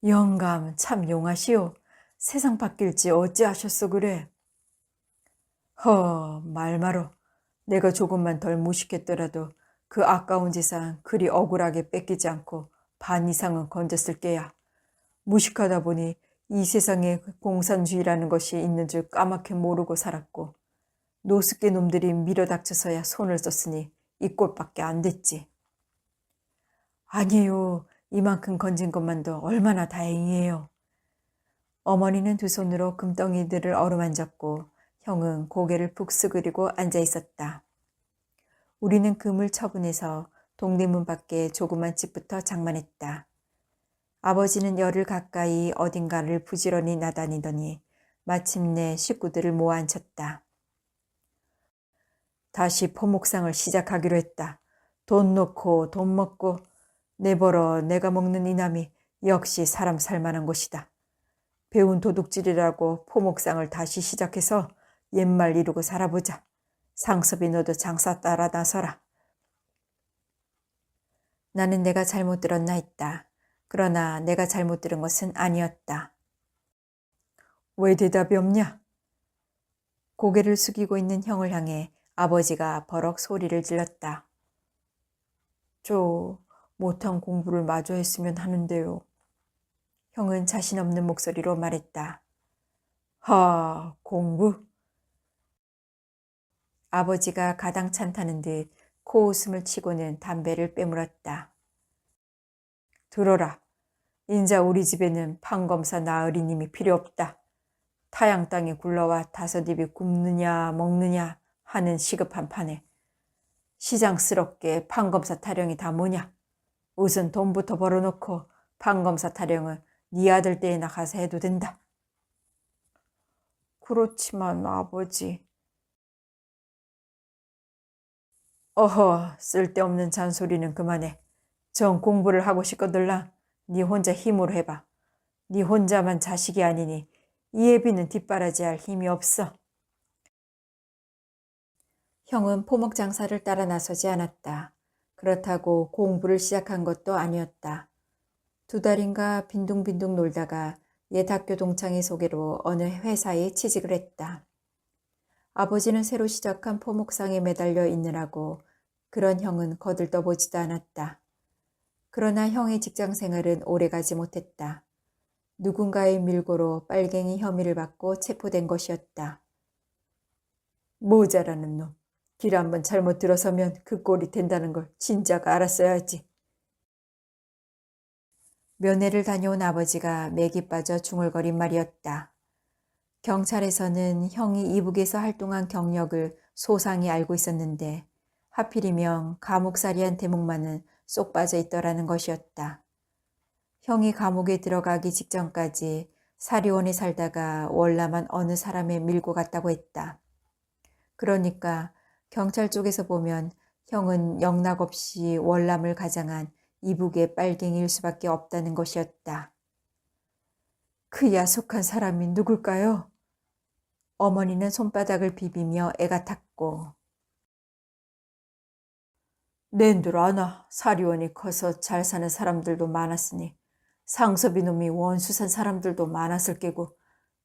영감 참 용하시오. 세상 바뀔지 어찌하셨어 그래. 말 말어. 내가 조금만 덜 무식했더라도 그 아까운 재산 그리 억울하게 뺏기지 않고 반 이상은 건졌을 게야. 무식하다 보니 이 세상에 공산주의라는 것이 있는 줄 까맣게 모르고 살았고 노숙계 놈들이 밀어닥쳐서야 손을 썼으니 이 꼴밖에 안 됐지. 아니에요. 이만큼 건진 것만도 얼마나 다행이에요. 어머니는 두 손으로 금덩이들을 어루만졌고 형은 고개를 푹 쓰그리고 앉아 있었다. 우리는 금을 처분해서 동대문 밖에 조그만 집부터 장만했다. 아버지는 열흘 가까이 어딘가를 부지런히 나다니더니 마침내 식구들을 모아 앉혔다. 다시 포목상을 시작하기로 했다. 돈 넣고 돈 먹고 내벌어 내가 먹는 이남이 역시 사람 살만한 곳이다. 배운 도둑질이라고 포목상을 다시 시작해서 옛말 이루고 살아보자. 상섭이 너도 장사 따라 나서라. 나는 내가 잘못 들었나 했다. 그러나 내가 잘못 들은 것은 아니었다. 왜 대답이 없냐? 고개를 숙이고 있는 형을 향해 아버지가 버럭 소리를 질렀다. 저 못한 공부를 마저 했으면 하는데요. 형은 자신 없는 목소리로 말했다. 공부? 아버지가 가당찬 타는 듯 코웃음을 치고는 담배를 빼물었다. 들어라. 인자 우리 집에는 판검사 나으리님이 필요 없다. 타양 땅에 굴러와 다섯 입이 굶느냐 먹느냐 하는 시급한 판에 시장스럽게 판검사 타령이 다 뭐냐. 우선 돈부터 벌어놓고 판검사 타령은 네 아들 때에나 가서 해도 된다. 그렇지만 아버지. 쓸데없는 잔소리는 그만해. 정 공부를 하고 싶거들라 네 혼자 힘으로 해봐. 네 혼자만 자식이 아니니 이 애비는 뒷바라지할 힘이 없어. 형은 포목 장사를 따라 나서지 않았다. 그렇다고 공부를 시작한 것도 아니었다. 2달인가 빈둥빈둥 놀다가 옛 학교 동창의 소개로 어느 회사에 취직을 했다. 아버지는 새로 시작한 포목상에 매달려 있느라고 그런 형은 거들떠보지도 않았다. 그러나 형의 직장 생활은 오래가지 못했다. 누군가의 밀고로 빨갱이 혐의를 받고 체포된 것이었다. 모자라는 놈. 길 한번 잘못 들어서면 그 꼴이 된다는 걸 진작 알았어야지. 면회를 다녀온 아버지가 맥이 빠져 중얼거린 말이었다. 경찰에서는 형이 이북에서 활동한 경력을 소상히 알고 있었는데 하필이면 감옥살이한 대목만은 쏙 빠져 있더라는 것이었다. 형이 감옥에 들어가기 직전까지 사리원에 살다가 월남한 어느 사람에 밀고 갔다고 했다. 그러니까 경찰 쪽에서 보면 형은 영락없이 월남을 가장한 이북의 빨갱이일 수밖에 없다는 것이었다. 그 야속한 사람이 누굴까요? 어머니는 손바닥을 비비며 애가 탔고. 낸들 아나. 사리원이 커서 잘 사는 사람들도 많았으니 상섭이 놈이 원수산 사람들도 많았을 게고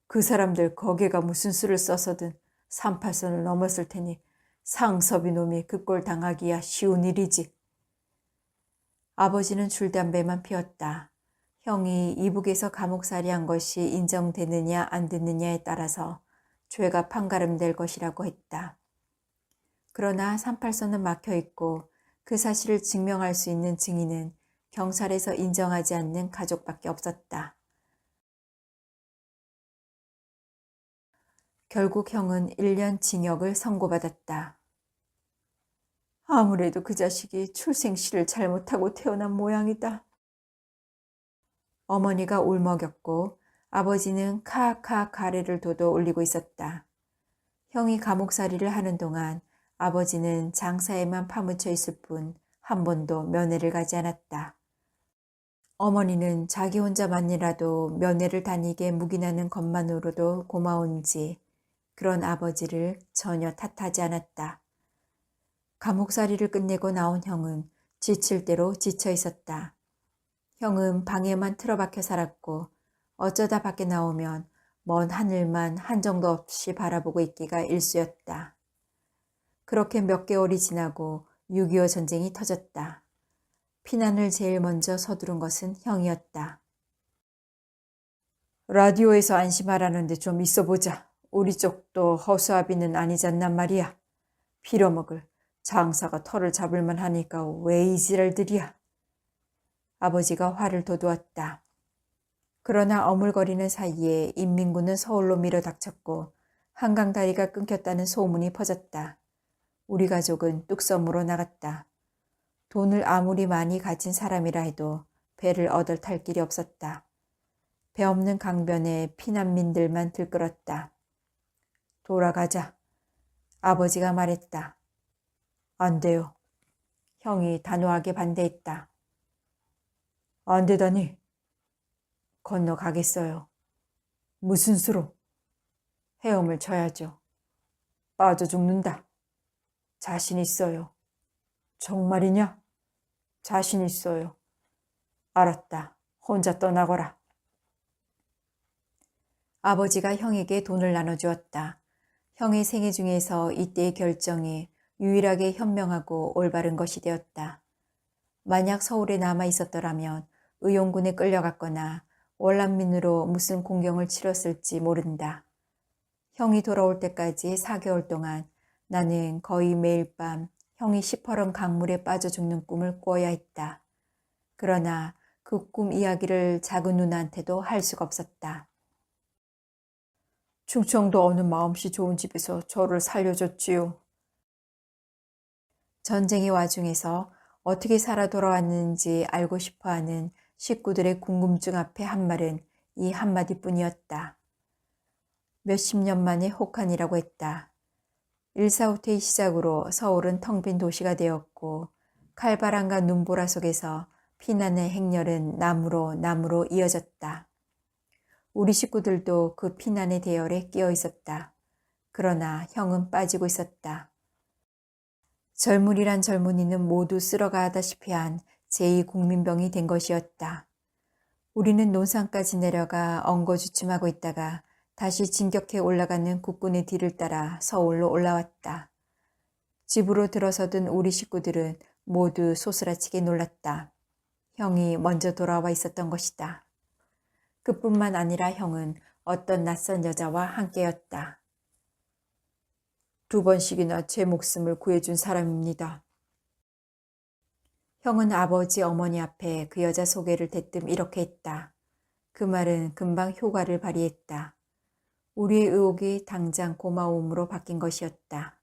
그 사람들 거기가 무슨 수를 써서든 38선을 넘었을 테니 상섭이 놈이 그 꼴 당하기야 쉬운 일이지. 아버지는 줄담배만 피웠다. 형이 이북에서 감옥살이한 것이 인정되느냐 안 되느냐에 따라서 죄가 판가름될 것이라고 했다. 그러나 38선은 막혀있고 그 사실을 증명할 수 있는 증인은 경찰에서 인정하지 않는 가족밖에 없었다. 결국 형은 1년 징역을 선고받았다. 아무래도 그 자식이 출생시를 잘못하고 태어난 모양이다. 어머니가 울먹였고 아버지는 카카 가래를 돋워 올리고 있었다. 형이 감옥살이를 하는 동안 아버지는 장사에만 파묻혀 있을 뿐 한 번도 면회를 가지 않았다. 어머니는 자기 혼자만이라도 면회를 다니게 묵인하는 것만으로도 고마운지 그런 아버지를 전혀 탓하지 않았다. 감옥살이를 끝내고 나온 형은 지칠 대로 지쳐 있었다. 형은 방에만 틀어박혀 살았고 어쩌다 밖에 나오면 먼 하늘만 한정도 없이 바라보고 있기가 일쑤였다. 그렇게 몇 개월이 지나고 6.25 전쟁이 터졌다. 피난을 제일 먼저 서두른 것은 형이었다. 라디오에서 안심하라는데 좀 있어보자. 우리 쪽도 허수아비는 아니잖단 말이야. 빌어먹을 장사가 털을 잡을만 하니까 왜 이 지랄들이야. 아버지가 화를 돋우었다. 그러나 어물거리는 사이에 인민군은 서울로 밀어닥쳤고 한강 다리가 끊겼다는 소문이 퍼졌다. 우리 가족은 뚝섬으로 나갔다. 돈을 아무리 많이 가진 사람이라 해도 배를 얻어 탈 길이 없었다. 배 없는 강변에 피난민들만 들끓었다. 돌아가자. 아버지가 말했다. 안 돼요. 형이 단호하게 반대했다. 안 되다니. 건너가겠어요. 무슨 수로? 헤엄을 쳐야죠. 빠져 죽는다. 자신 있어요. 정말이냐? 자신 있어요. 알았다. 혼자 떠나거라. 아버지가 형에게 돈을 나눠주었다. 형의 생애 중에서 이때의 결정이 유일하게 현명하고 올바른 것이 되었다. 만약 서울에 남아 있었더라면 의용군에 끌려갔거나 월남민으로 무슨 공경을 치렀을지 모른다. 형이 돌아올 때까지 4개월 동안 나는 거의 매일 밤 형이 시퍼런 강물에 빠져 죽는 꿈을 꿔야 했다. 그러나 그 꿈 이야기를 작은 누나한테도 할 수가 없었다. 충청도 어느 마음씨 좋은 집에서 저를 살려줬지요. 전쟁의 와중에서 어떻게 살아 돌아왔는지 알고 싶어하는 식구들의 궁금증 앞에 한 말은 이 한마디뿐이었다. 몇십 년 만에 혹한이라고 했다. 일사후퇴의 시작으로 서울은 텅 빈 도시가 되었고 칼바람과 눈보라 속에서 피난의 행렬은 나무로 이어졌다. 우리 식구들도 그 피난의 대열에 끼어 있었다. 그러나 형은 빠지고 있었다. 젊은이란 젊은이는 모두 쓸어가다시피 한 제2국민병이 된 것이었다. 우리는 논산까지 내려가 엉거주춤하고 있다가 다시 진격해 올라가는 국군의 뒤를 따라 서울로 올라왔다. 집으로 들어서던 우리 식구들은 모두 소스라치게 놀랐다. 형이 먼저 돌아와 있었던 것이다. 그뿐만 아니라 형은 어떤 낯선 여자와 함께였다. 2번씩이나 제 목숨을 구해준 사람입니다. 형은 아버지 어머니 앞에 그 여자 소개를 대뜸 이렇게 했다. 그 말은 금방 효과를 발휘했다. 우리의 의혹이 당장 고마움으로 바뀐 것이었다.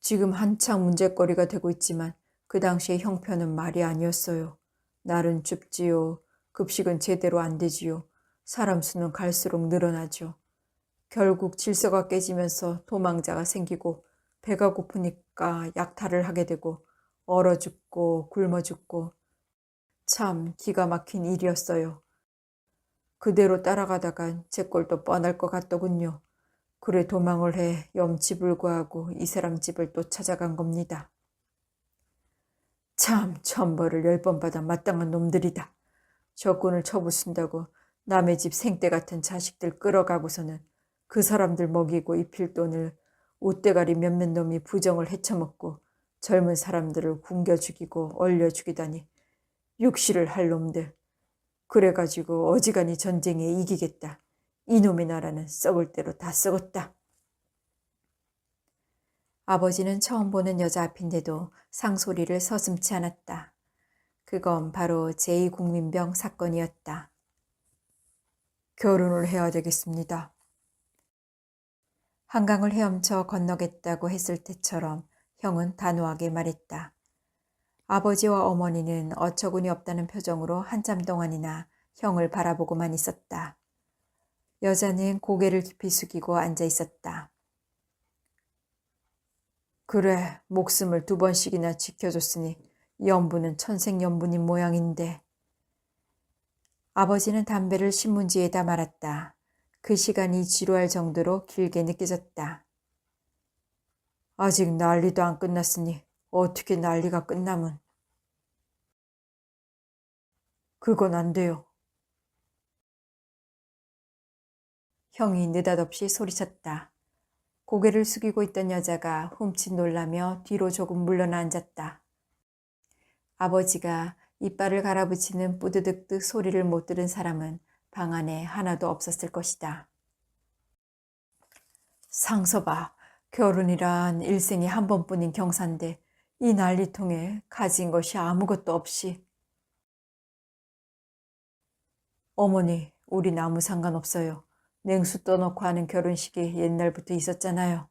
지금 한창 문제거리가 되고 있지만 그 당시의 형편은 말이 아니었어요. 날은 춥지요. 급식은 제대로 안 되지요. 사람 수는 갈수록 늘어나죠. 결국 질서가 깨지면서 도망자가 생기고 배가 고프니까 약탈을 하게 되고 얼어 죽고 굶어 죽고 참 기가 막힌 일이었어요. 그대로 따라가다간 제 꼴도 뻔할 것 같더군요. 그래 도망을 해 염치불 구하고 이 사람 집을 또 찾아간 겁니다. 참 천벌을 10번 받아 마땅한 놈들이다. 적군을 쳐부순다고 남의 집 생떼 같은 자식들 끌어가고서는 그 사람들 먹이고 입힐 돈을 옷대가리 몇몇 놈이 부정을 헤쳐먹고 젊은 사람들을 굶겨 죽이고 얼려 죽이다니 육시를 할 놈들. 그래가지고 어지간히 전쟁에 이기겠다. 이놈의 나라는 썩을 대로 다 썩었다. 아버지는 처음 보는 여자 앞인데도 상소리를 서슴지 않았다. 그건 바로 제2국민병 사건이었다. 결혼을 해야 되겠습니다. 한강을 헤엄쳐 건너겠다고 했을 때처럼 형은 단호하게 말했다. 아버지와 어머니는 어처구니 없다는 표정으로 한참 동안이나 형을 바라보고만 있었다. 여자는 고개를 깊이 숙이고 앉아 있었다. 그래, 목숨을 2번씩이나 지켜줬으니 연분은 천생연분인 모양인데. 아버지는 담배를 신문지에다 말았다. 그 시간이 지루할 정도로 길게 느껴졌다. 아직 난리도 안 끝났으니 어떻게 난리가 끝나면. 그건 안 돼요. 형이 느닷없이 소리쳤다. 고개를 숙이고 있던 여자가 훔칫 놀라며 뒤로 조금 물러나 앉았다. 아버지가 이빨을 갈아붙이는 뿌드득득 소리를 못 들은 사람은 방 안에 하나도 없었을 것이다. 상서봐, 결혼이란 일생에 한 번뿐인 경사인데 이 난리통에 가진 것이 아무것도 없이. 어머니, 우린 아무 상관없어요. 냉수 떠놓고 하는 결혼식이 옛날부터 있었잖아요.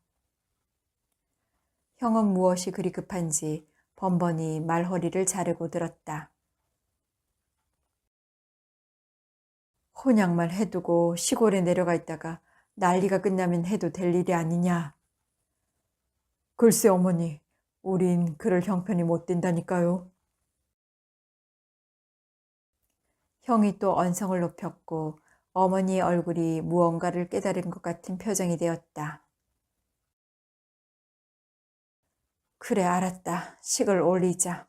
형은 무엇이 그리 급한지 번번이 말허리를 자르고 들었다. 혼약만 해두고 시골에 내려가 있다가 난리가 끝나면 해도 될 일이 아니냐. 글쎄 어머니, 우린 그럴 형편이 못 된다니까요. 형이 또 언성을 높였고 어머니의 얼굴이 무언가를 깨달은 것 같은 표정이 되었다. 그래, 알았다. 식을 올리자.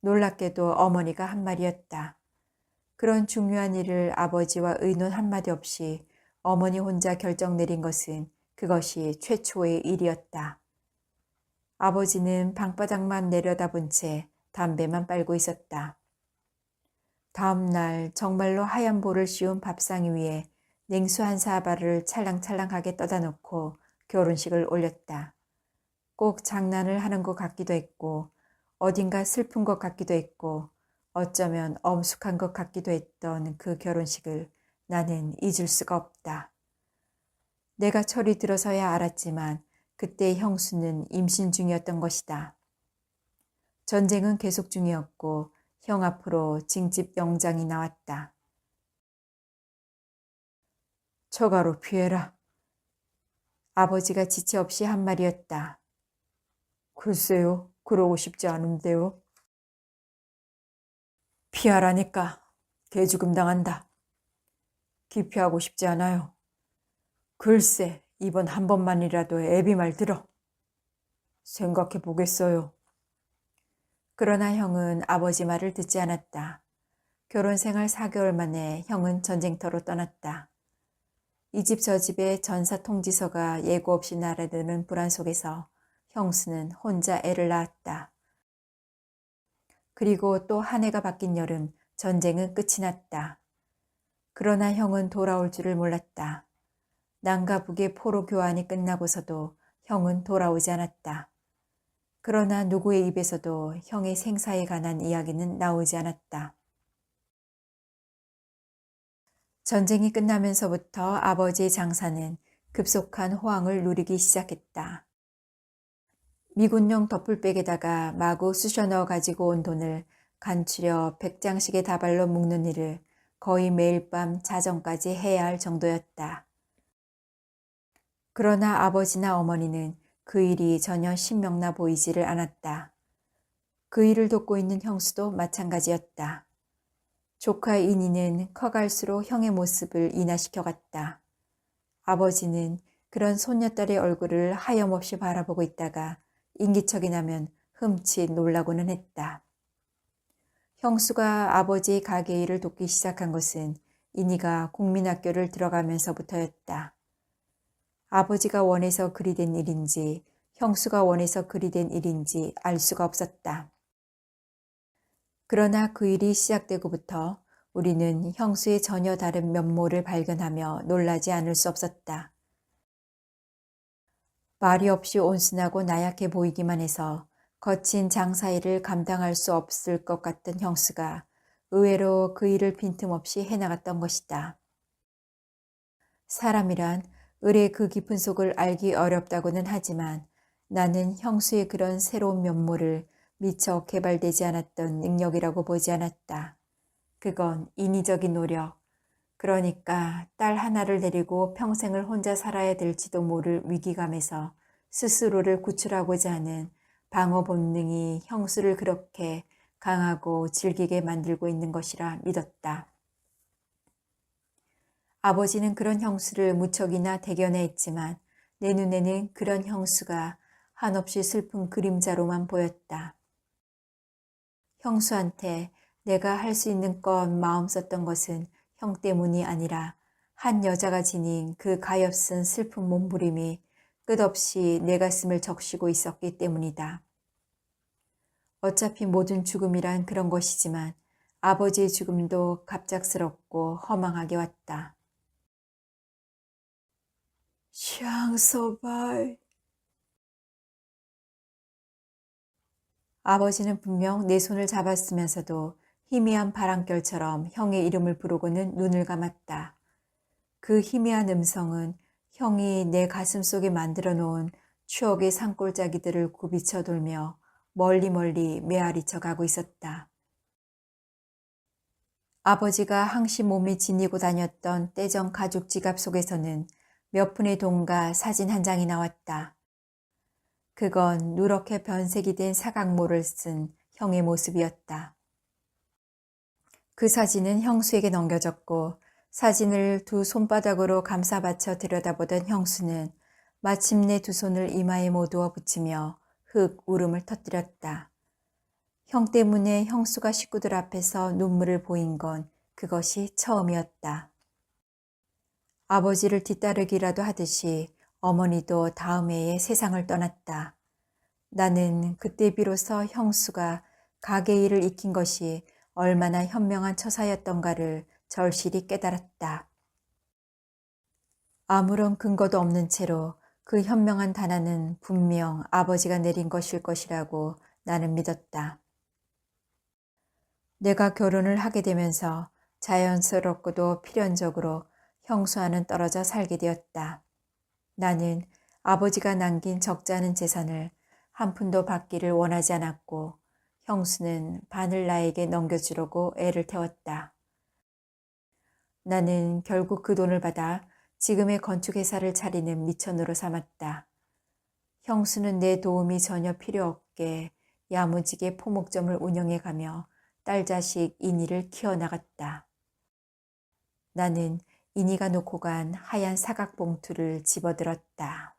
놀랍게도 어머니가 한 말이었다. 그런 중요한 일을 아버지와 의논 한마디 없이 어머니 혼자 결정 내린 것은 그것이 최초의 일이었다. 아버지는 방바닥만 내려다본 채 담배만 빨고 있었다. 다음 날 정말로 하얀 볼을 씌운 밥상 위에 냉수 한 사발을 찰랑찰랑하게 떠다 놓고 결혼식을 올렸다. 꼭 장난을 하는 것 같기도 했고 어딘가 슬픈 것 같기도 했고 어쩌면 엄숙한 것 같기도 했던 그 결혼식을 나는 잊을 수가 없다. 내가 철이 들어서야 알았지만 그때 형수는 임신 중이었던 것이다. 전쟁은 계속 중이었고 형 앞으로 징집 영장이 나왔다. 처가로 피해라. 아버지가 지체 없이 한 말이었다. 글쎄요, 그러고 싶지 않은데요. 피하라니까. 개죽음 당한다. 기피하고 싶지 않아요. 글쎄, 이번 한 번만이라도 애비 말 들어. 생각해 보겠어요. 그러나 형은 아버지 말을 듣지 않았다. 결혼 생활 4개월 만에 형은 전쟁터로 떠났다. 이 집 저 집에 전사 통지서가 예고 없이 날아드는 불안 속에서 형수는 혼자 애를 낳았다. 그리고 또 한 해가 바뀐 여름 전쟁은 끝이 났다. 그러나 형은 돌아올 줄을 몰랐다. 남과 북의 포로 교환이 끝나고서도 형은 돌아오지 않았다. 그러나 누구의 입에서도 형의 생사에 관한 이야기는 나오지 않았다. 전쟁이 끝나면서부터 아버지의 장사는 급속한 호황을 누리기 시작했다. 미군용 덮을백에다가 마구 쑤셔 넣어 가지고 온 돈을 간추려 100장씩의 다발로 묶는 일을 거의 매일 밤 자정까지 해야 할 정도였다. 그러나 아버지나 어머니는 그 일이 전혀 신명나 보이지를 않았다. 그 일을 돕고 있는 형수도 마찬가지였다. 조카 인이는 커갈수록 형의 모습을 인하시켜갔다. 아버지는 그런 손녀딸의 얼굴을 하염없이 바라보고 있다가 인기척이 나면 흠칫 놀라고는 했다. 형수가 아버지의 가게 일을 돕기 시작한 것은 인이가 국민학교를 들어가면서부터였다. 아버지가 원해서 그리 된 일인지 형수가 원해서 그리 된 일인지 알 수가 없었다. 그러나 그 일이 시작되고부터 우리는 형수의 전혀 다른 면모를 발견하며 놀라지 않을 수 없었다. 말이 없이 온순하고 나약해 보이기만 해서 거친 장사일을 감당할 수 없을 것 같던 형수가 의외로 그 일을 빈틈없이 해나갔던 것이다. 사람이란 을의 그 깊은 속을 알기 어렵다고는 하지만 나는 형수의 그런 새로운 면모를 미처 개발되지 않았던 능력이라고 보지 않았다. 그건 인위적인 노력, 그러니까 딸 하나를 데리고 평생을 혼자 살아야 될지도 모를 위기감에서 스스로를 구출하고자 하는 방어 본능이 형수를 그렇게 강하고 질기게 만들고 있는 것이라 믿었다. 아버지는 그런 형수를 무척이나 대견해 했지만 내 눈에는 그런 형수가 한없이 슬픈 그림자로만 보였다. 형수한테 내가 할 수 있는 건 마음 썼던 것은 형 때문이 아니라 한 여자가 지닌 그 가엾은 슬픈 몸부림이 끝없이 내 가슴을 적시고 있었기 때문이다. 어차피 모든 죽음이란 그런 것이지만 아버지의 죽음도 갑작스럽고 허망하게 왔다. 샹서발. 아버지는 분명 내 손을 잡았으면서도 희미한 바람결처럼 형의 이름을 부르고는 눈을 감았다. 그 희미한 음성은 형이 내 가슴 속에 만들어 놓은 추억의 산골짜기들을 굽이쳐 돌며 멀리 멀리 메아리쳐 가고 있었다. 아버지가 항시 몸에 지니고 다녔던 떼정 가죽 지갑 속에서는 몇 푼의 돈과 사진 한 장이 나왔다. 그건 누렇게 변색이 된 사각모를 쓴 형의 모습이었다. 그 사진은 형수에게 넘겨졌고 사진을 두 손바닥으로 감싸받쳐 들여다보던 형수는 마침내 두 손을 이마에 모두어 붙이며 흑 울음을 터뜨렸다. 형 때문에 형수가 식구들 앞에서 눈물을 보인 건 그것이 처음이었다. 아버지를 뒤따르기라도 하듯이 어머니도 다음 해에 세상을 떠났다. 나는 그때 비로소 형수가 가게 일을 익힌 것이 얼마나 현명한 처사였던가를 절실히 깨달았다. 아무런 근거도 없는 채로 그 현명한 단안은 분명 아버지가 내린 것일 것이라고 나는 믿었다. 내가 결혼을 하게 되면서 자연스럽고도 필연적으로 형수와는 떨어져 살게 되었다. 나는 아버지가 남긴 적지 않은 재산을 한 푼도 받기를 원하지 않았고 형수는 반을 나에게 넘겨주려고 애를 태웠다. 나는 결국 그 돈을 받아 지금의 건축회사를 차리는 미천으로 삼았다. 형수는 내 도움이 전혀 필요 없게 야무지게 포목점을 운영해가며 딸자식 이니를 키워나갔다. 나는 이니가 놓고 간 하얀 사각 봉투를 집어들었다.